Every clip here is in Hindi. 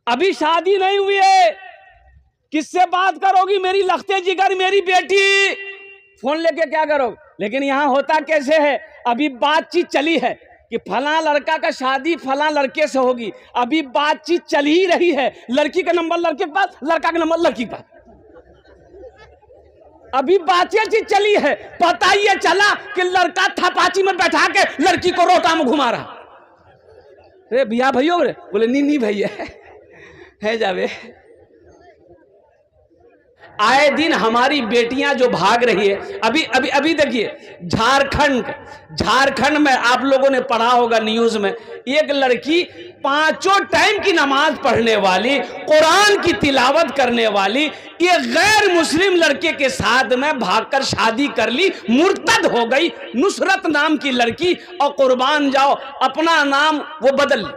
अभी शादी नहीं हुई है, किससे बात करोगी? मेरी लखते जिगर मेरी बेटी, फोन लेके क्या करोगे? लेकिन यहाँ होता कैसे है, अभी बातचीत चली है कि फला लड़का का शादी फला लड़के से होगी, अभी बातचीत चल ही रही है, लड़की का नंबर लड़के के पास, लड़का का नंबर लड़की के पास, अभी बातचीत चली है। पता ही चला कि लड़का थपाची में बैठा के लड़की को रोटा में घुमा रहा। अरे भैया भैया, बोले नहीं भैया है जावे। आए दिन हमारी बेटियां जो भाग रही है, अभी अभी अभी देखिए झारखंड में आप लोगों ने पढ़ा होगा न्यूज में, एक लड़की 5 टाइम की नमाज पढ़ने वाली, कुरान की तिलावत करने वाली, ये गैर मुस्लिम लड़के के साथ में भागकर शादी कर ली, मुर्तद हो गई। नुसरत नाम की लड़की, और कुर्बान जाओ अपना नाम वो बदल ली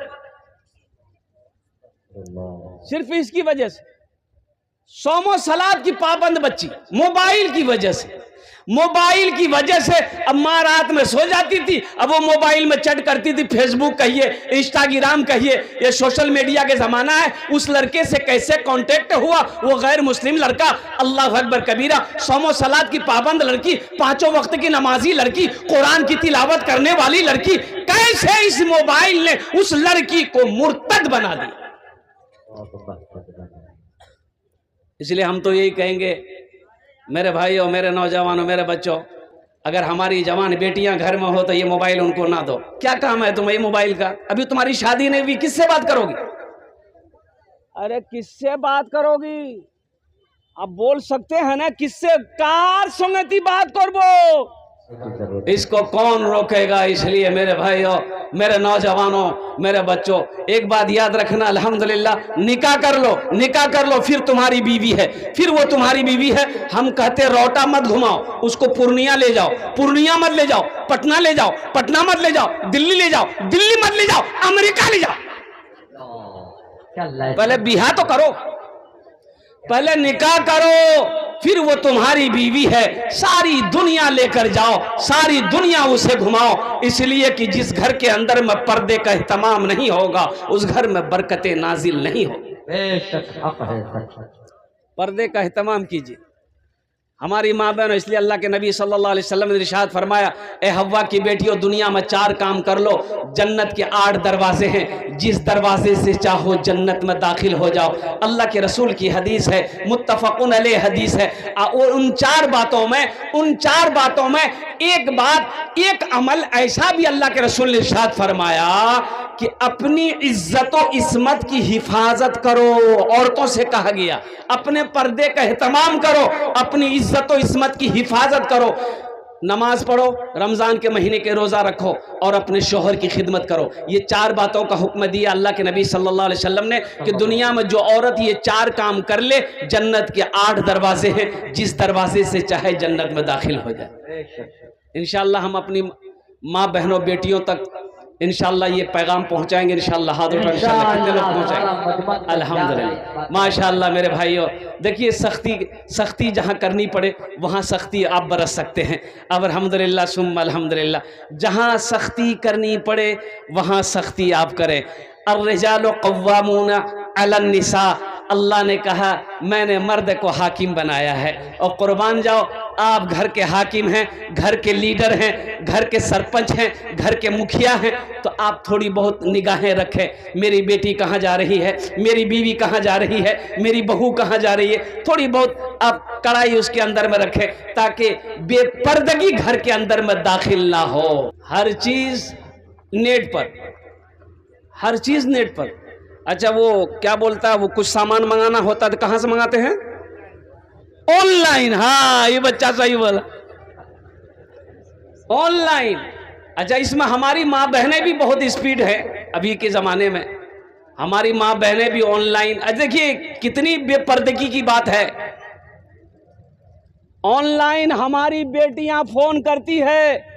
सिर्फ इसकी वजह से। सोमो सलाद की पाबंद बच्ची, मोबाइल की वजह से अब माँ रात में सो जाती थी, अब वो मोबाइल में चैट करती थी, फेसबुक कहिए, इंस्टाग्राम कहिए, ये सोशल मीडिया के जमाना है। उस लड़के से कैसे कांटेक्ट हुआ, वो गैर मुस्लिम लड़का, अल्लाह अकबर कबीरा, सोमो सलाद की पाबंद लड़की, 5 वक्त की नमाजी लड़की, कुरान की तिलावत करने वाली लड़की, कैसे इस मोबाइल ने उस लड़की को मुर्तद बना दिया। इसलिए हम तो यही कहेंगे मेरे भाइयों, मेरे नौजवानों, मेरे बच्चों, अगर हमारी जवान बेटियां घर में हो तो ये मोबाइल उनको ना दो। क्या काम है तुम्हें मोबाइल का? अभी तुम्हारी शादी नहीं हुई, किससे बात करोगी? अरे किससे बात करोगी? आप बोल सकते हैं ना, किससे? कार संगति बात करबो, इसको कौन रोकेगा? इसलिए मेरे भाइयों, मेरे नौजवानों, मेरे बच्चों, एक बात याद रखना, अल्हम्दुलिल्लाह निकाह कर लो, फिर तुम्हारी बीवी है, फिर वो तुम्हारी बीवी है। हम कहते रोटा मत घुमाओ, उसको पूर्णिया ले जाओ, पूर्णिया मत ले जाओ, पटना ले जाओ, पटना मत ले जाओ, दिल्ली ले जाओ, दिल्ली मत ले जाओ, अमेरिका ले जाओ। पहले बिहा तो करो, पहले निकाह करो, फिर वो तुम्हारी बीवी है, सारी दुनिया लेकर जाओ, सारी दुनिया उसे घुमाओ। इसलिए कि जिस घर के अंदर में पर्दे का एहतमाम नहीं होगा, उस घर में बरकतें नाजिल नहीं होगी। पर्दे का एहतमाम कीजिए हमारी माँ बहन। इसलिए अल्लाह के नबी सल्लल्लाहु अलैहि वसल्लम ने इरशाद फरमाया, ए हव्वा की बेटियों, दुनिया में 4 काम कर लो, जन्नत के 8 दरवाजे हैं, जिस दरवाजे से चाहो जन्नत में दाखिल हो जाओ। अल्लाह के रसूल की हदीस है, मुत्तफकुन अलैह हदीस है। और उन 4 बातों में एक बात, एक अमल ऐसा भी अल्लाह के रसूल ने इरशाद फरमाया कि अपनी इज्जत और इस्मत की हिफाजत करो। औरतों से कहा गया अपने पर्दे का एहतमाम करो, अपनी इज्जत और इस्मत की हिफाजत करो, नमाज पढ़ो, रमजान के महीने के रोजा रखो और अपने शोहर की खिदमत करो। ये 4 बातों का हुक्म दिया अल्लाह के नबी सल्लल्लाहु अलैहि वसल्लम ने कि दुनिया में जो औरत ये 4 काम कर ले, जन्नत के 8 दरवाजे हैं, जिस दरवाजे से चाहे जन्नत में दाखिल हो जाए। इंशाअल्लाह हम अपनी माँ बहनों बेटियों तक इंशाअल्लाह ये पैगाम पहुंचाएंगे। इंशाअल्लाह हाथ उठा, इंशाअल्लाह कितने लोग पहुंचाएंगे? अल्हम्दुलिल्लाह, माशाअल्लाह। मेरे भाइयों देखिए, सख्ती जहां करनी पड़े वहां सख्ती आप बरस सकते हैं। अब अल्हम्दुलिल्लाह सुम्मा अल्हम्दुलिल्लाह, जहां सख्ती करनी पड़े वहां सख्ती आप करें। अर्रिजालु क़व्वामूना अलन निसा, अल्लाह ने कहा मैंने मर्द को हाकिम बनाया है। और कुर्बान जाओ, आप घर के हाकिम हैं, घर के लीडर हैं, घर के सरपंच हैं, घर के मुखिया हैं, तो आप थोड़ी बहुत निगाहें रखें। मेरी बेटी कहाँ जा रही है, मेरी बीवी कहाँ जा रही है, मेरी बहू कहाँ जा रही है, थोड़ी बहुत आप कड़ाई उसके अंदर में रखें, ताकि बेपर्दगी घर के अंदर में दाखिल ना हो। हर चीज़ नेट पर, हर चीज़ नेट पर। अच्छा, वो क्या बोलता है, वो कुछ सामान मंगाना होता है तो कहाँ से मंगाते हैं? ऑनलाइन। हाँ, ये बच्चा सही बोला, ऑनलाइन। अच्छा, इसमें हमारी माँ बहनें भी बहुत स्पीड है अभी के ज़माने में, हमारी माँ बहनें भी ऑनलाइन। देखिए कितनी बेपर्दगी की बात है, ऑनलाइन हमारी बेटियां फोन करती है।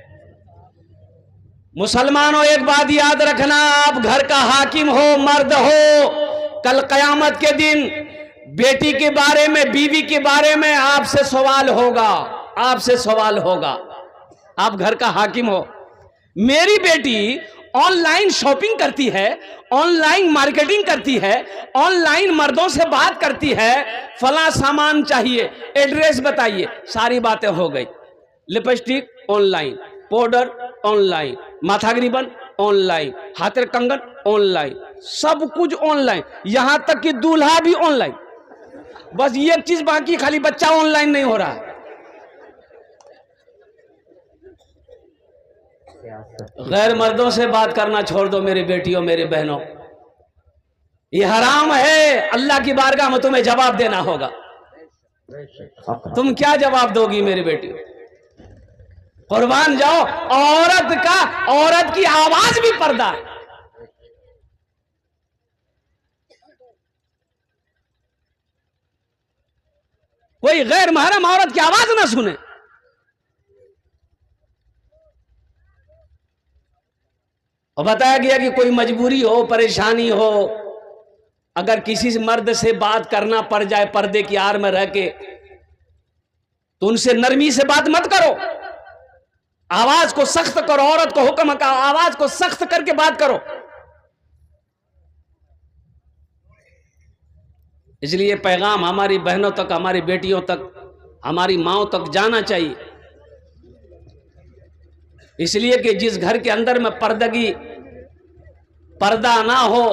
मुसलमानों एक बात याद रखना, आप घर का हाकिम हो, मर्द हो, कल कयामत के दिन बेटी के बारे में, बीवी के बारे में आपसे सवाल होगा, आपसे सवाल होगा। आप घर का हाकिम हो, मेरी बेटी ऑनलाइन शॉपिंग करती है, ऑनलाइन मार्केटिंग करती है, ऑनलाइन मर्दों से बात करती है, फला सामान चाहिए, एड्रेस बताइए, सारी बातें हो गई। लिपस्टिक ऑनलाइन, पाउडर ऑनलाइन, माथाग्रिबन ऑनलाइन, हाथेर कंगन ऑनलाइन, सब कुछ ऑनलाइन, यहां तक कि दूल्हा भी ऑनलाइन। बस ये चीज बाकी, खाली बच्चा ऑनलाइन नहीं हो रहा है। गैर मर्दों से बात करना छोड़ दो मेरी बेटियों, मेरी बहनों, ये हराम है। अल्लाह की बारगाह में तुम्हें जवाब देना होगा। तुम क्या जवाब दोगी मेरी बेटी? कुर्बान जाओ, औरत की आवाज भी पर्दा है। कोई गैर महरम औरत की आवाज ना सुने। और बताया गया कि कोई मजबूरी हो, परेशानी हो, अगर किसी मर्द से बात करना पड़ जाए पर्दे की आड़ में रह के, तो उनसे नरमी से बात मत करो, आवाज को सख्त करो। औरत को हुक्म का आवाज को सख्त करके बात करो। इसलिए पैगाम हमारी बहनों तक, हमारी बेटियों तक, हमारी माओं तक जाना चाहिए। इसलिए कि जिस घर के अंदर में पर्दा ना हो,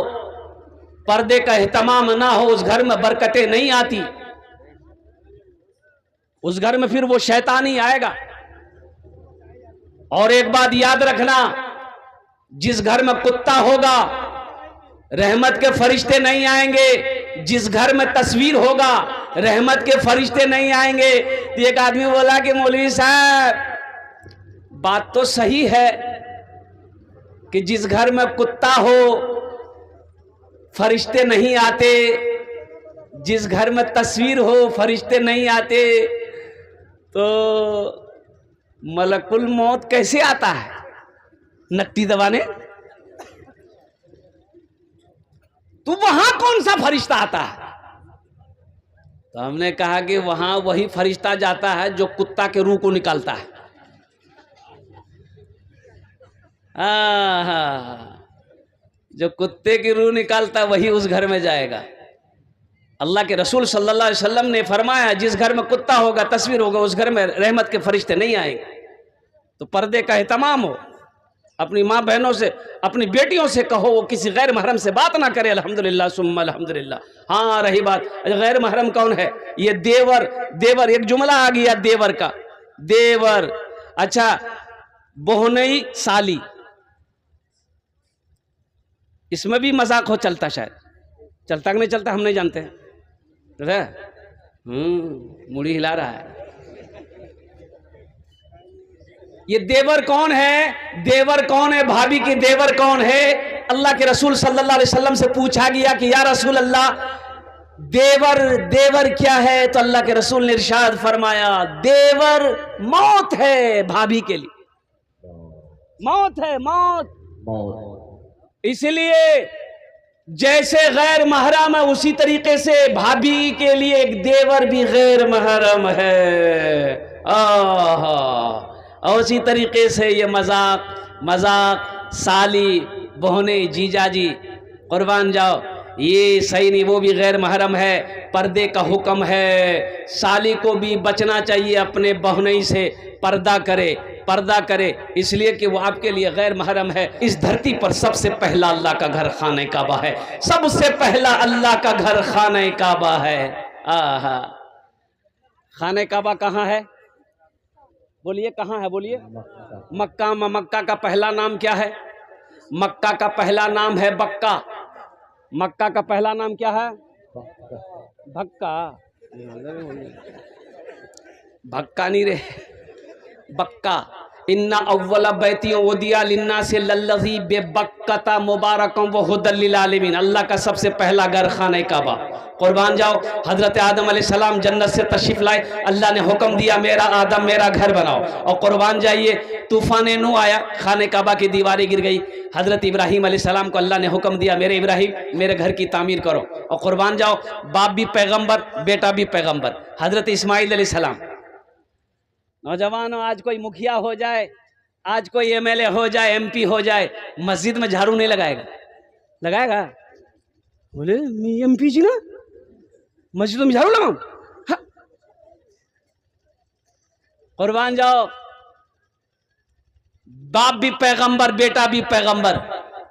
पर्दे का एहतमाम ना हो, उस घर में बरकतें नहीं आती। उस घर में फिर वो शैतान ही आएगा। और एक बात याद रखना, जिस घर में कुत्ता होगा रहमत के फरिश्ते नहीं आएंगे। जिस घर में तस्वीर होगा रहमत के फरिश्ते नहीं आएंगे। तो एक आदमी बोला कि मौलवी साहब, बात तो सही है कि जिस घर में कुत्ता हो फरिश्ते नहीं आते, जिस घर में तस्वीर हो फरिश्ते नहीं आते, तो मलकुल मौत कैसे आता है नट्टी दबाने? तो वहां कौन सा फरिश्ता आता है? तो हमने कहा कि वहां वही फरिश्ता जाता है जो कुत्ता के रूह को निकालता है। जो कुत्ते की रूह निकालता है वही उस घर में जाएगा। अल्लाह के रसूल सल्लल्लाहु अलैहि वसल्लम ने फरमाया, जिस घर में कुत्ता होगा, तस्वीर होगा, उस घर में रहमत के फरिश्ते नहीं आएंगे। तो पर्दे का एहतमाम हो। अपनी माँ बहनों से, अपनी बेटियों से कहो वो किसी गैर महरम से बात ना करे। अल्हम्दुलिल्लाह सुम्मा अल्हम्दुलिल्लाह। हाँ, रही बात गैर महरम कौन है? ये देवर एक जुमला आ गया देवर का। देवर, अच्छा, बोहनई साली, इसमें भी मजाक हो चलता, शायद चलता कि नहीं चलता हम नहीं जानते हैं। मुड़ी हिला रहा है। ये देवर कौन है? देवर कौन है? भाभी की देवर कौन है? अल्लाह के रसूल सल्लल्लाहु अलैहि वसल्लम से पूछा गया कि या रसूल अल्लाह, देवर क्या है? तो अल्लाह के रसूल ने इरशाद फरमाया, देवर मौत है भाभी के लिए। मौत है, मौत। इसलिए जैसे गैर महरम है उसी तरीके से भाभी के लिए एक देवर भी गैर महरम है। और उसी तरीके से ये मजाक साली, बहने, जीजाजी, कुर्बान जाओ, ये सही नहीं, वो भी गैर महरम है। पर्दे का हुक्म है। साली को भी बचना चाहिए अपने बहनई से, पर्दा करे इसलिए कि वो आपके लिए गैर महरम है। इस धरती पर सबसे पहला अल्लाह का घर खाने काबा है। सबसे पहला अल्लाह का घर खाने काबा है। आहा, खाने काबा कहाँ है? बोलिए कहाँ है? बोलिए। मक्का में। मक्का का पहला नाम क्या है? मक्का का पहला नाम है बक्का। मक्का का पहला नाम क्या है? भक्का। भक्का नहीं रे, बक्का। इन्ना अव्वला बैतियों वदिया लिन्ना से लल्लज़ी बेबक्कता मुबारकम व हुदल लिल आलमीन। अल्लाह का सबसे पहला घर खाने काबा। कुर्बान जाओ, हजरत आदम अलैहिस्सलाम जन्नत से तशरीफ लाए, अल्लाह ने हुक्म दिया मेरा आदम मेरा घर बनाओ। और कुर्बान जाइए, तूफान नू आया, खाने काबा की दीवारें गिर गई। हजरत इब्राहीम अलैहिस्सलाम को अल्लाह ने हुक्म दिया मेरे इब्राहीम मेरे घर की तामीर करो। और कुर्बान जाओ, बाप भी पैगम्बर बेटा भी पैगम्बर, हजरत इस्माइल अलैहिस्सलाम। नौजवानों, आज कोई मुखिया हो जाए, आज कोई एमएलए हो जाए, एमपी हो जाए, मस्जिद में झाड़ू नहीं लगाएगा? लगाएगा? बोले एमपी जी ना, मस्जिद में झाड़ू लगाऊं? हाँ। कुर्बान जाओ, बाप भी पैगंबर, बेटा भी पैगंबर।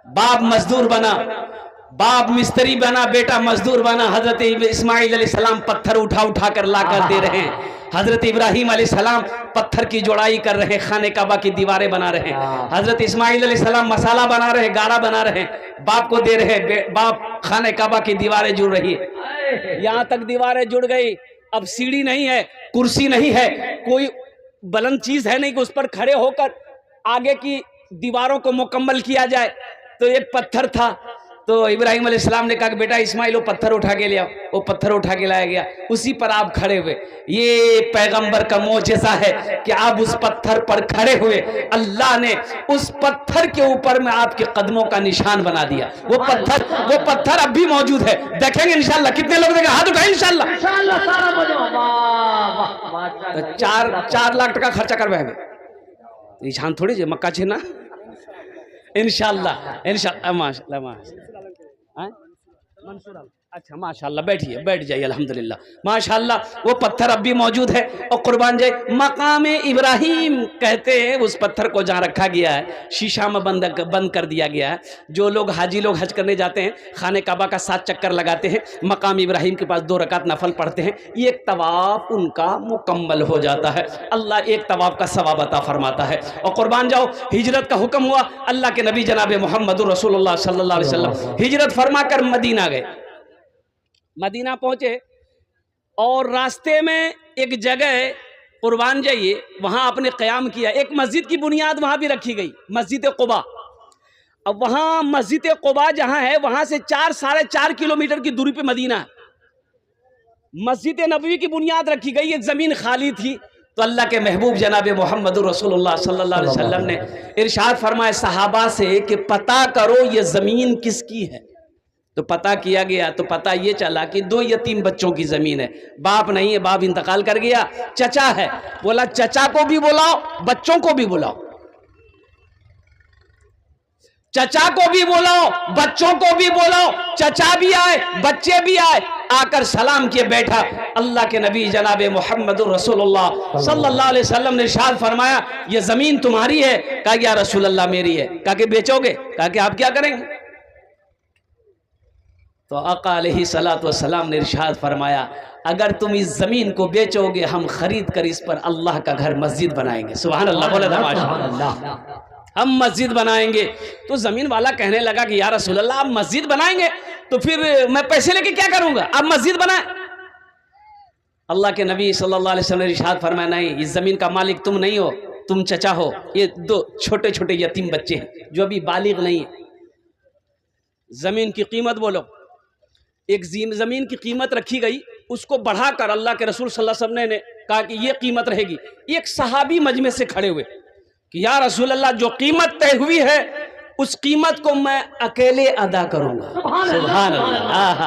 बाप मजदूर बना, बाप मिस्त्री बना, बेटा मजदूर बना। हजरत इस्माइल अलैहिस्सलाम पत्थर उठा उठा कर लाकर दे रहे हैं। हजरत इब्राहिम अलैहिस्सलाम पत्थर की जोड़ाई कर रहे हैं, खाने काबा की दीवारें बना रहे हैं। हजरत इस्माइल अलैहिस्सलाम मसाला बना रहे हैं, गारा बना रहे हैं, बाप को दे रहे हैं। बाप खाने काबा की दीवारें जुड़ रही है, यहां तक दीवारें जुड़ गई। अब सीढ़ी नहीं है, कुर्सी नहीं है, कोई बुलंद चीज है नहीं कि उस पर खड़े होकर आगे की दीवारों को मुकम्मल किया जाए। तो एक पत्थर था, तो इब्राहिम अलैहिस्सलाम ने कहा कि बेटा इस्माइल वो पत्थर उठा के ले आओ। वो पत्थर उठा के लाया गया, उसी पर आप खड़े हुए। ये पैगंबर का मोजेज़ा है कि आप उस पत्थर पर खड़े हुए, अल्लाह ने उस पत्थर के ऊपर में आपके कदमों का निशान बना दिया। वो पत्थर अब भी मौजूद है, देखेंगे इंशाल्लाह। कितने लोग देखेंगे? हाथ उठाए इंशाल्लाह। तो 4 लाख टका खर्चा करवाएंगे, निशान थोड़ी जे मक्का छे ना। इंशाल्लाह इंशाल्लाह, माशाल्लाह माशाल्लाह। मंसूर, अच्छा माशाल्लाह, बैठिए, बैठ जाइए, अल्हम्दुलिल्लाह माशाल्लाह। वो पत्थर अब भी मौजूद है। और कुर्बान जाए, मकाम इब्राहिम कहते हैं उस पत्थर को जहाँ रखा गया है, शीशा में बंद कर दिया गया है। जो लोग हाजी लोग हज करने जाते हैं, खाने काबा का 7 चक्कर लगाते हैं, मकाम इब्राहिम के पास 2 रकात नफल पढ़ते हैं, एक तवाफ उनका मुकम्मल हो जाता है। अल्लाह एक तवाफ का सवाब अता फरमाता है। और कुर्बान जाओ, हिजरत का हुक्म हुआ, अल्लाह के नबी जनाब मोहम्मद रसूलुल्लाह सल्लल्लाहु अलैहि वसल्लम हिजरत फरमा कर मदीना गए। मदीना पहुंचे और रास्ते में एक जगह, कुर्बान जाइए, वहां आपने क़याम किया। एक मस्जिद की बुनियाद वहां भी रखी गई, मस्जिद क़ुबा। अब वहां मस्जिद क़ुबा जहां है, वहां से 4-4.5 किलोमीटर की दूरी पे मदीना है। मस्जिद नबवी की बुनियाद रखी गई, एक जमीन खाली थी। तो अल्लाह के महबूब जनाब मोहम्मद रसूलुल्लाह सल्लल्लाहु अलैहि वसल्लम ने इरशाद फरमाया सहाबा से कि पता करो ये जमीन किसकी है। तो पता किया गया, तो पता ये चला कि 2 यतीम बच्चों की जमीन है। बाप नहीं है, बाप इंतकाल कर गया, चचा है। बोला चचा को भी बुलाओ, बच्चों को भी बुलाओ। चचा को भी बुलाओ, बच्चों को भी बुलाओ। चचा भी आए, बच्चे भी आए, आकर सलाम किए, बैठा। अल्लाह के नबी जनाब मोहम्मद रसूलुल्लाह सल्लल्लाहु अलैहि वसल्लम ने इरशाद फरमाया ये जमीन तुम्हारी है? कहा या रसूल अल्लाह मेरी है। कहा कि बेचोगे? कहा कि आप क्या करेंगे? तो आका अलैहिस्सलातु वस्सलाम ने इरशाद फरमाया अगर तुम इस ज़मीन को बेचोगे, हम खरीद कर इस पर अल्लाह का घर मस्जिद बनाएंगे। सुभान अल्लाह, बोले माशाअल्लाह, हम मस्जिद बनाएंगे। तो ज़मीन वाला कहने लगा कि या रसूल अल्लाह आप मस्जिद बनाएंगे तो फिर मैं पैसे लेके क्या करूँगा, आप मस्जिद बनाए। अल्लाह के नबी सल्लल्लाहु अलैहि वसल्लम ने इरशाद फरमाया नहीं, इस ज़मीन का मालिक तुम नहीं हो, तुम चचा हो। ये 2 छोटे छोटे यतीम बच्चे हैं जो अभी बालिग नहीं है। ज़मीन की कीमत बोलो। एक ज़मीन की कीमत रखी गई, उसको बढ़ाकर अल्लाह के रसूल सल्लल्लाहु अलैहि वसल्लम ने कहा कि ये कीमत रहेगी। एक सहाबी मजमे से खड़े हुए कि या रसूल अल्लाह जो कीमत तय हुई है उस कीमत को मैं अकेले अदा करूंगा। सुभान अल्लाह,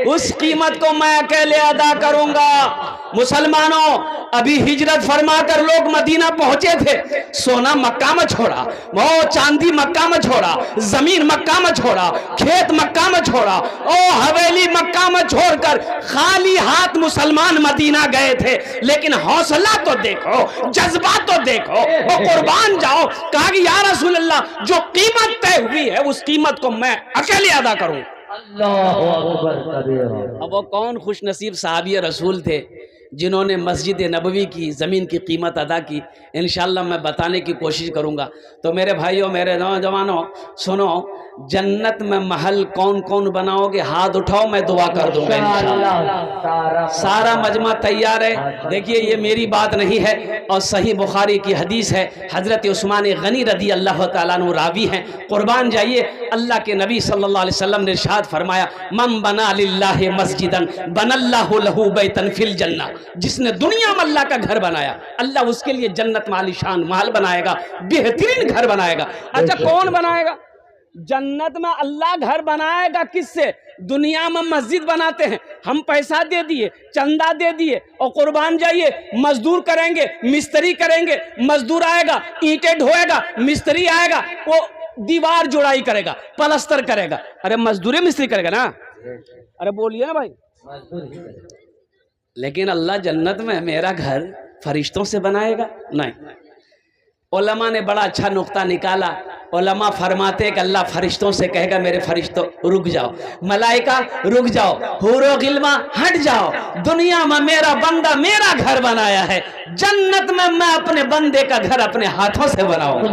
उस कीमत को मैं अकेले अदा करूंगा। मुसलमानों, अभी हिजरत फरमाकर लोग मदीना पहुंचे थे, सोना मक्का में छोड़ा, वो चांदी मक्का में छोड़ा, जमीन मक्का में छोड़ा, खेत मक्का में छोड़ा, ओ हवेली मक्का में छोड़कर खाली हाथ मुसलमान मदीना गए थे। लेकिन हौसला तो देखो, जज्बा तो देखो, वो कुर्बान जाओ। कहा कि या रसूल अल्लाह जो कीमत तय हुई है उस कीमत को मैं अकेले अदा करूं। अब वो कौन खुश नसीब साहबी रसूल थे जिन्होंने मस्जिद नबवी की ज़मीन की कीमत अदा की। इंशाअल्लाह मैं बताने की कोशिश करूँगा। तो मेरे भाइयों, मेरे नौजवानों, सुनो, जन्नत में महल कौन कौन बनाओगे? हाथ उठाओ, मैं दुआ कर दूंगा इंशाअल्लाह। सारा मजमा तैयार है। देखिए ये मेरी बात नहीं है और सही बुखारी की हदीस है। हज़रत उस्मान गनी रदी अल्लाह तआला अन्हु रावी हैं। कुर्बान जाइए, अल्लाह के नबी सल्लल्लाहु अलैहि वसल्लम ने इरशाद फरमाया मन बना लिल्लाहि मस्जिदन बनल्लाहु लहू बैतन फिल जन्नह। जिसने दुनिया में अल्लाह का घर बनाया, अल्लाह उसके लिए जन्नत में आलीशान महल बनाएगा, बेहतरीन घर बनाएगा। अच्छा कौन बनाएगा? जन्नत में अल्लाह घर बनाएगा किससे? दुनिया में मस्जिद बनाते हैं, हम पैसा दे दिए, चंदा दे दिए और कुर्बान जाइए, मजदूर करेंगे, मिस्त्री करेंगे, मजदूर आएगा, ईंटें ढोएगा, मिस्त्री आएगा, वो दीवार जुड़ाई करेगा, प्लास्टर करेगा। अरे मजदूरी मिस्त्री करेगा ना, अरे बोलिए ना भाई। लेकिन अल्लाह जन्नत में मेरा घर फरिश्तों से बनाएगा? नहीं। उलमा ने बड़ा अच्छा नुक्ता निकाला। उलमा फरमाते कि अल्लाह फरिश्तों से कहेगा मेरे फरिश्तों रुक जाओ, मलाइका रुक जाओ, हुरो गिल्मा हट जाओ, दुनिया में मेरा बंदा मेरा घर बनाया है, जन्नत में मैं अपने बंदे का घर अपने हाथों से बनाऊंगा।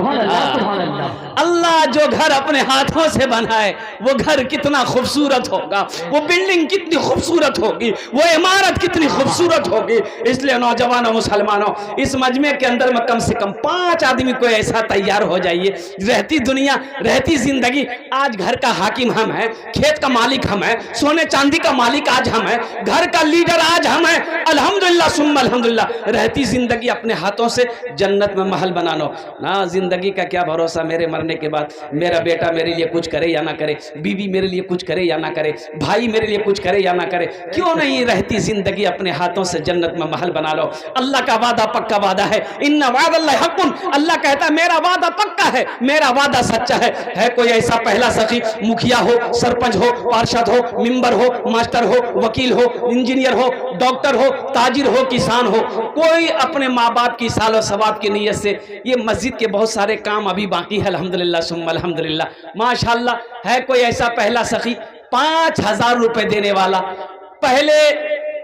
अल्लाह जो घर अपने हाथों से बनाए वो घर कितना खूबसूरत होगा, वो बिल्डिंग कितनी खूबसूरत होगी, वो इमारत कितनी खूबसूरत होगी। इसलिए नौजवानों मुसलमानों, इस मजमे के अंदर में कम से कम 5 आदमी को ऐसा तैयार हो जाइए, रहती दुनिया रहती जिंदगी। आज घर का हाकिम हम हैं, खेत का मालिक हम हैं, सोने चांदी का मालिक आज हम हैं, घर का लीडर आज हम हैं। अल्हम्दुलिल्लाह सुम्मा अल्हम्दुलिल्लाह। रहती जिंदगी अपने हाथों से जन्नत में महल बना लो ना। जिंदगी का क्या भरोसा, मेरे मरने के बाद मेरा बेटा मेरे लिए कुछ करे या ना करे, बीवी मेरे लिए कुछ करे या ना करे, भाई मेरे लिए कुछ करे या ना करे। क्यों नहीं रहती जिंदगी अपने हाथों से जन्नत में महल बना लो। अल्लाह का वादा पक्का वादा है, इन्ना वादल्लाहि हक़्क़ुन। अल्लाह कहता है मेरा वादा पक्का है, मेरा वादा सच्चा है कोई ऐसा पहला सखी, मुखिया हो, सरपंच हो, पार्षद हो, मिंबर हो, मास्टर हो, वकील हो, इंजीनियर हो, डॉक्टर हो, ताजिर हो, किसान हो, कोई अपने माँ बाप की सालो सवाब की नीयत से, ये मस्जिद के बहुत सारे काम अभी बाकी है अल्हम्दुलिल्लाह सुम्मा अल्हम्दुलिल्लाह माशाअल्लाह। है कोई ऐसा पहला सखी 5,000 रुपए देने वाला,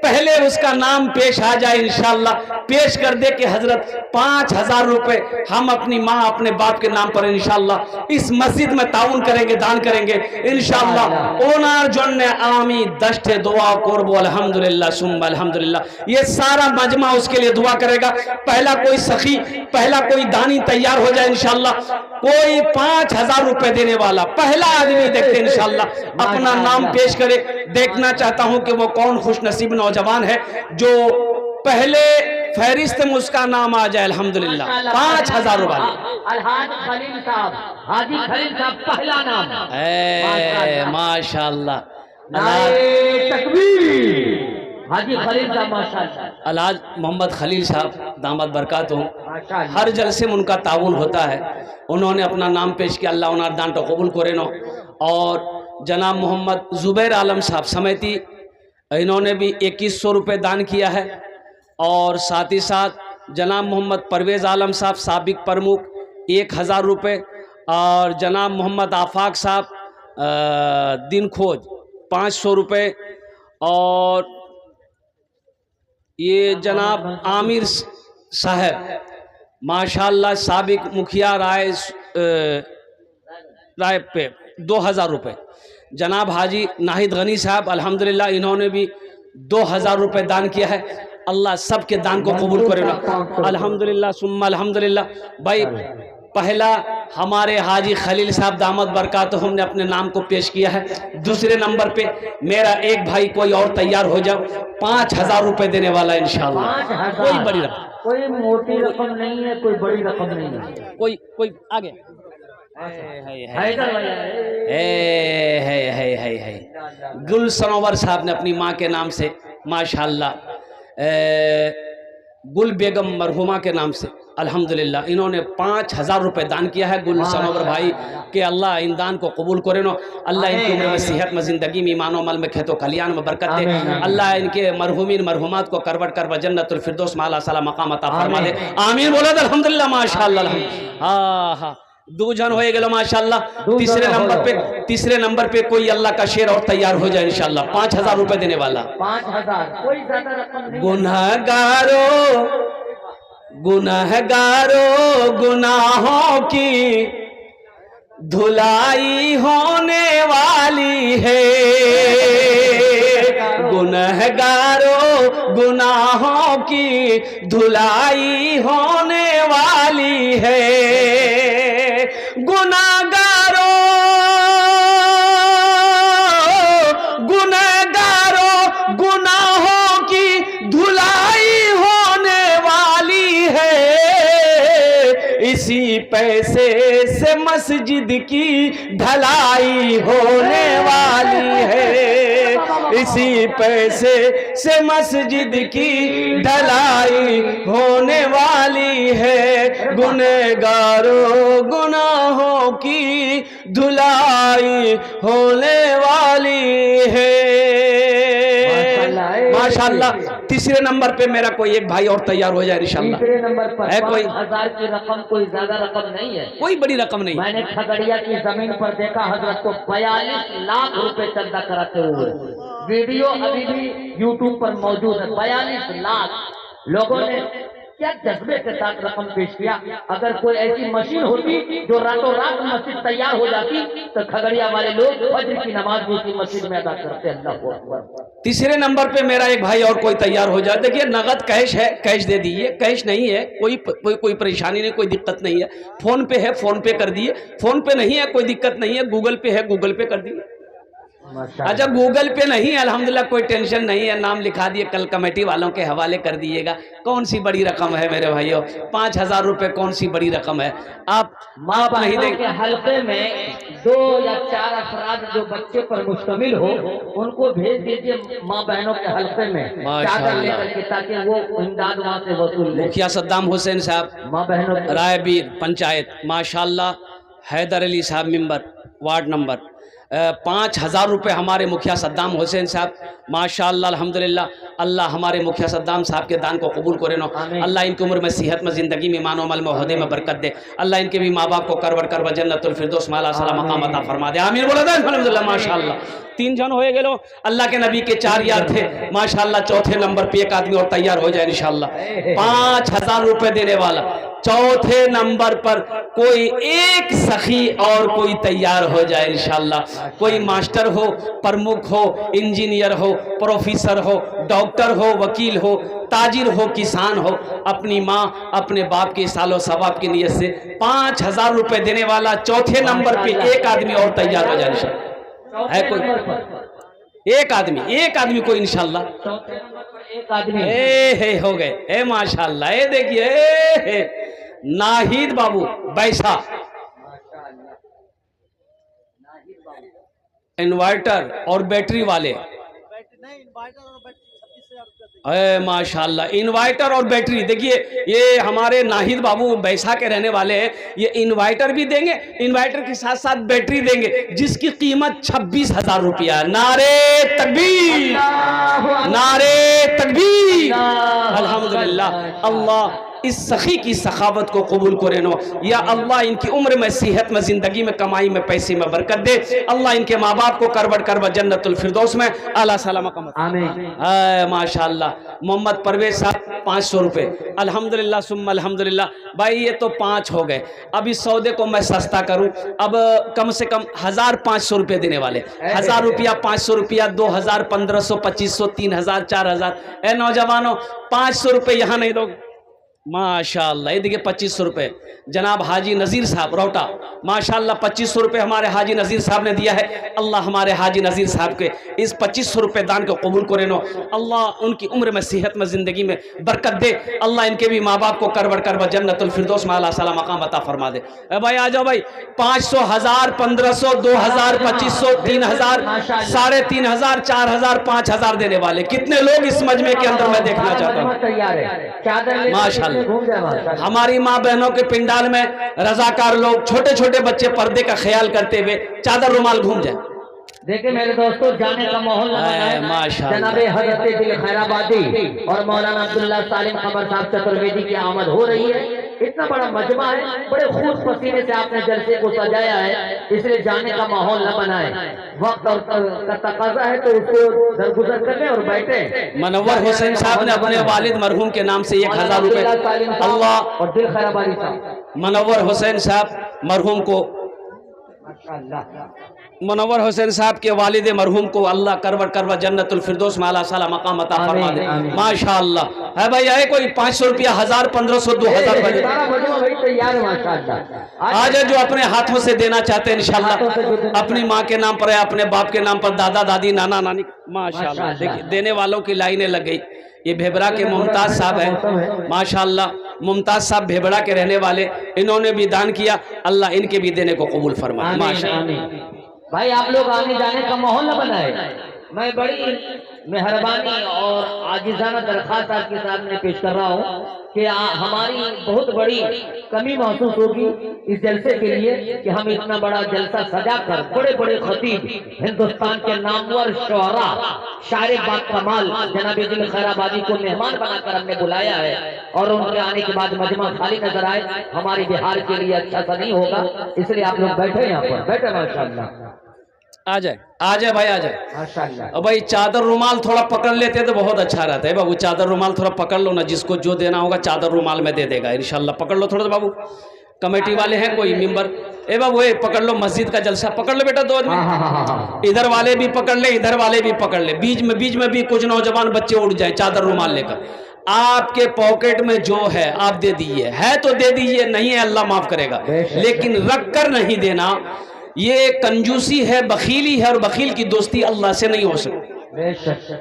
पहले उसका नाम पेश आ जाए, इंशाअल्लाह पेश कर दे कि हजरत 5,000 रुपए हम अपनी माँ अपने बाप के नाम पर इंशाअल्लाह इस मस्जिद में ताउन करेंगे, दान करेंगे इंशाअल्लाह। ओनार जोन्ने आमी दस्ते दुआ करबो अल्हम्दुलिल्लाह सुम्मा अल्हम्दुलिल्लाह। ये सारा मजमा उसके लिए दुआ करेगा। पहला कोई सखी, पहला कोई दानी तैयार हो जाए इंशाअल्लाह, कोई 5,000 रुपए देने वाला पहला आदमी देखते इंशाअल्लाह अपना नाम पेश करे। देखना चाहता हूं कि वो कौन खुशनसीब नौजवान है जो पहले फहरिस्त में उसका नाम आ जाए अल्हम्दुलिल्लाह। 5,000 रुपए हाजी खलील साहब पहला नाम माशाअल्लाह। हाजी खलील साहब माशाअल्लाह। अलहाज मोहम्मद खलील साहब दामद बरकात हो, हर जलसे में उनका ताउन होता है। उन्होंने अपना नाम पेश किया, अल्लाह उनार दान तो कबूल करे नो। और जनाब मोहम्मद जुबैर आलम साहब समिति, इन्होंने भी 2100 रुपये दान किया है। और साथ ही साथ जनाब मोहम्मद परवेज़ आलम साहब साबिक प्रमुख 1,000 रुपये। और जनाब मोहम्मद आफाक साहब दिन खोज 500 रुपये। और ये जनाब आमिर साहब माशाअल्लाह साबिक मुखिया राय पे 2,000 रुपये। जनाब हाजी नाहिद गनी साहब अल्हम्दुलिल्लाह इन्होंने भी 2,000 रुपये दान किया है। अल्लाह सब के दान को कबूल करे ना अल्हम्दुलिल्लाह सुम्मा अल्हम्दुलिल्लाह। भाई पहला हमारे हाजी खलील साहब दामद बरकात हमने अपने नाम को पेश किया है। दूसरे नंबर पे मेरा एक भाई कोई और तैयार हो जाओ, 5,000 रुपये देने वाला इंशाअल्लाह। कोई बड़ी रकम, कोई मोटी रकम नहीं है, कोई बड़ी रकम नहीं है, कोई आगे गुल सनोवर साहब ने अपनी माँ के नाम से माशाअल्लाह, गुल बेगम मरहुमा के नाम से अल्हम्दुलिल्लाह इन्होंने 5,000 रुपये दान किया है। गुल सनोवर भाई के अल्लाह इन दान को कबूल करे नो। अल्लाह इनकी उम्र में सेहत में, ज़िंदगी में, ईमान मल में, खेतों कल्याण में बरकत दे। अल्लाह इनके मरहुमीन मरहुमात को करवट कर जन्नतुल फिरदौस माला सला मकाम अता फरमा दे। आमीन बोला अल्हम्दुलिल्लाह माशाअल्लाह। हाँ हाँ 2 जन हो गए माशाअल्लाह। तीसरे नंबर पे कोई अल्लाह का शेर और तैयार हो जाए इंशाअल्लाह, 5,000 रुपये देने वाला। 5,000 कोई ज्यादा रकम नहीं। गुनहगारों गुनाहों की धुलाई होने वाली है। गुनहगारों गुनाहों की धुलाई होने वाली है। गुनहगारों गुनाहों की धुलाई होने वाली है। इसी पैसे से मस्जिद की ढलाई होने वाली है, इसी पैसे से मस्जिद की ढलाई होने वाली है, गुनहगारों गुनाहों की धुलाई होने वाली है। माशाल्लाह। तीसरे नंबर पे मेरा कोई एक भाई और तैयार हो जाए इंशाल्लाह। तीसरे नंबर पर है कोई 5,000 की रकम, कोई ज्यादा रकम नहीं है, कोई बड़ी रकम नहीं। मैंने खगड़िया की जमीन पर देखा हजरत को 42 लाख रुपए चंदा कराते हुए। वीडियो अभी भी यूट्यूब पर मौजूद है। 42 लाख लोगों ने क्या जज्बे के साथ रकम पेश किया। अगर कोई ऐसी मशीन होती जो रातों रात मस्जिद तैयार हो जाती तो खगड़िया वाले लोग फज्र की नमाज भी उसी मस्जिद में अदा करते। अल्लाह हू अकबर। तीसरे नंबर पे मेरा एक भाई और कोई तैयार हो जाए। देखिए नगद कैश है, कैश दे दीजिए, कैश नहीं है कोई परेशानी नहीं, कोई दिक्कत नहीं है। फोन पे है, फोन पे कर दिए, फोन पे नहीं है कोई दिक्कत नहीं है, गूगल पे है, गूगल पे कर दिए। अच्छा गूगल पे नहीं है अल्हम्दुलिल्लाह, कोई टेंशन नहीं है, नाम लिखा दिए, कल कमेटी वालों के हवाले कर दिएगा। कौन सी बड़ी रकम है मेरे भाइयों, 5,000 रुपए कौन सी बड़ी रकम है। आप नहीं देंगे हल्के में 2 या 4 अफराद जो बच्चे पर मुश्तमिल हो उनको भेज दीजिए माँ बहनों के हल्के में चादर लेकर के, ताकि वो इमदाद वहाँ से वसूल ले। मुखिया सद्दाम हुसैन साहब, माँ बहनों रायबीर पंचायत माशाल्लाह, हैदर अली साहब मेंबर वार्ड नंबर 5,000 रुपये हमारे मुखिया सद्दाम हुसैन साहब माशाल्लाह अल्हम्दुलिल्लाह। अल्लाह हमारे मुखिया सद्दाम साहब के दान को कबूल करे नो। अल्लाह इनकी उम्र में सेहत में ज़िंदगी में ईमान अमल में ओहदे में बरकत दे। अल्लाह इनके भी माँ बाप को करवट करवा जन्नतुल फिरदौस माला सलाम मकाम अता फरमा दे। आमीन बोला था अल्हम्दुलिल्लाह माशाल्लाह। 3 जन होए गेलो। अल्लाह के नबी के 4 यार थे माशाल्लाह। चौथे नंबर पे एक आदमी और तैयार हो जाए इंशाल्लाह। 5,000 रुपये देने वाला। चौथे नंबर पर कोई एक सखी और कोई तैयार हो जाए इंशाल्लाह। कोई मास्टर हो, प्रमुख हो, इंजीनियर हो, प्रोफेसर हो, डॉक्टर हो, वकील हो, ताजिर हो, किसान हो, अपनी माँ अपने बाप के सालो सवाब की नियत से 5,000 रुपये देने वाला चौथे नंबर पे एक आदमी और तैयार हो जाए इंशाल्लाह। है कोई एक आदमी कोई इंशाल्लाह। एक आदमी हे हो गए। ए माशाल्लाह। ए देखिए नाहिद बाबू बैसा, इन्वर्टर और बैटरी वाले। अरे माशाल्लाह इन्वर्टर और बैटरी। देखिए ये हमारे नाहिद बाबू बैसा के रहने वाले हैं। ये इन्वर्टर भी देंगे, इन्वर्टर के साथ साथ बैटरी देंगे जिसकी कीमत 26,000 रुपया। नारे तकबीर, नारे तकबीर। अल्हम्दुलिल्लाह। अल्लाह इस सखी की सखावत को कबूल करे नो। या अल्लाह इनकी उम्र में सेहत में ज़िंदगी में कमाई में पैसे में बरकत दे। अल्लाह इनके माँ बाप को करवट करवा जन्नतुल फिरदौस में आला सलाम आमीन। माशाल्लाह। मोहम्मद परवेज साहब 500 रुपये। अल्हम्दुलिल्लाह सुम्मा अल्हम्दुलिल्लाह। भाई ये तो 5 हो गए। अब इस सौदे को मैं सस्ता करूं, अब कम से कम 1,500 रुपये देने वाले। 1,000 रुपया, 500 रुपया, 2,000, 1,500, 2,500, 3,000, 4,000। ए नौजवानों 500 रुपये यहाँ नहीं दोगे माशाल्लाह। ये देखिए 2,500 रुपये जनाब हाजी नज़ीर साहब रोटा माशाल्लाह। 2,500 रुपये हमारे हाजी नज़ीर साहब ने दिया है। अल्लाह हमारे हाजी नज़ीर साहब के इस 2,500 रुपये दान को कबूल करे नो। अल्लाह उनकी उम्र में सेहत में ज़िंदगी में बरकत दे। अल्लाह इनके भी माँ बाप को करवट करवा जन्नतुल फिरदौस में आला सलाम मकाम अता फरमा दे। भाई आ जाओ भाई। 500, 1,000, 1,500, 2,000, 2,500, 3,000, 3,500, 4,000, 5,000 देने वाले कितने लोग इस मजमे के अंदर मैं देखना चाहता हूँ माशाल्लाह। हमारी माँ बहनों के पिंडाल में रजाकार लोग, छोटे छोटे बच्चे पर्दे का ख्याल करते हुए चादर रुमाल घूम जाए। देखिए मेरे दोस्तों जाने का माहौल जनाबे हजरत दिल खैराबादी और मौलाना अब्दुल्ला सालिम खबर साहब चतुर्वेदी की आमद हो रही है। इतना बड़ा मजमा है, बड़े खूब पसीने से आपने जलसे को सजाया है, इसलिए जाने का माहौल न बनाए। वक्त और का तकाजा है तो उसको दरगुजर कर ले और बैठे। मनव्वर हुसैन साहब ने अपने वालिद मरहूम के नाम से 1,000 रुपए अल्लाह और दिल खैराबादी साहब मनव्वर हुसैन साहब मरहूम को, मनव्वर हुसैन साहब के वालिद मरहूम को अल्लाह करवट करवा जन्नतुल फिरदौस में आला सला मकाम अता फरमा दे माशाअल्लाह। है भाई आए कोई 500 रुपया, 1,000, 1,500, 2,000 आज जो अपने हाथों से देना चाहते हैं इंशाल्लाह, अपनी माँ के नाम पर है, अपने बाप के नाम पर, दादा दादी नाना नानी माशाअल्लाह। देखिए देने वालों की लाइनें लग गई। ये भेबरा के मुमताज साहब हैं, माशाअल्लाह मुमताज साहब भेबरा के रहने वाले, इन्होंने भी दान किया, अल्लाह इनके भी देने को कबूल फरमाए माशाअल्लाह। भाई आप लोग आने जाने का माहौल न बनाए। मैं बड़ी मेहरबानी और आजिज़ाना दरख्वास्त आपके सामने पेश कर रहा हूँ कि हमारी बहुत बड़ी कमी महसूस होगी इस जलसे के लिए कि हम इतना बड़ा जलसा सजा कर बड़े बड़े खतीब, हिंदुस्तान के नामवर शुअरा, शायर बाकमाल जनाब दिल खैराबादी को मेहमान बनाकर हमने बुलाया है, और उनके आने के बाद मजमा खाली नजर आए, हमारे बिहार के लिए अच्छा सा नहीं होगा। इसलिए आप लोग बैठे यहाँ पर, बैठे माशाअल्लाह। आ जाए भाई, आ जाए माशाअल्लाह। और भाई चादर रुमाल थोड़ा पकड़ लेते तो बहुत अच्छा रहता है बाबू। चादर रुमाल थोड़ा पकड़ लो ना, जिसको जो देना होगा चादर रुमाल में दे देगा इंशाल्लाह। पकड़ लो थोड़ा सा बाबू, कमेटी वाले हैं कोई मेंबर, ए बाबू ए पकड़ लो, मस्जिद का जलसा पकड़ लो बेटा, दो आदमी इधर वाले भी पकड़ ले, इधर वाले भी पकड़ ले, बीच में भी कुछ नौजवान बच्चे उठ जाए चादर रुमाल लेकर। आपके पॉकेट में जो है आप दे दीजिए, है तो दे दीजिए, नहीं है अल्लाह माफ करेगा, लेकिन रख कर नहीं देना, ये कंजूसी है, बखीली है, और बखील की दोस्ती अल्लाह से नहीं हो सकती।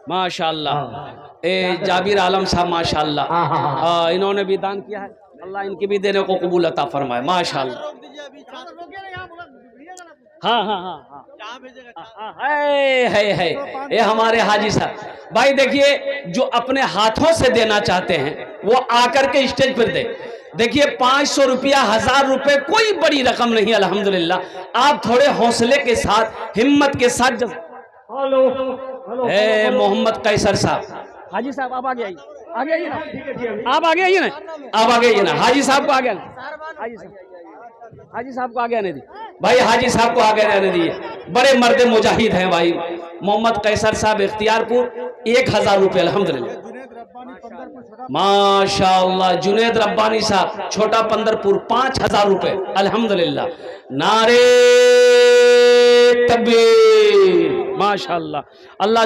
माशाअल्लाह ए जाबिर आलम साहब माशाअल्लाह, इन्होंने भी दान किया है, अल्लाह इनकी भी देने को कबूल अता फरमाए माशाअल्लाह। हाँ है ये हमारे हाजी साहब। भाई देखिए, जो अपने हाथों से देना चाहते हैं वो आकर के स्टेज पर दे। देखिए 500 रुपया, 1000 रुपए कोई बड़ी रकम नहीं, अल्हम्दुलिल्लाह। आप थोड़े हौसले के साथ, हिम्मत के साथ मोहम्मद कैसर साहब, हाजी साहब आप आगे आइए, आगे आइए ना, आप आगे आइए ना, आप आगे आइए ना, हाजी साहब को आगे, हाजी साहब को आगे आने दी भाई, हाजी साहब को आगे आने दिए, बड़े मर्द मुजाहिद हैं भाई। मोहम्मद कैसर साहब इख्तियारपुर 1000 रुपये अल्हम्दुलिल्लाह माशाअल्लाह। जुनेद रब्बानी साहब छोटा पंदरपुर 5000 रुपये अल्हम्दुलिल्लाह। नारे तकबीर माशाअल्लाह। अल्लाह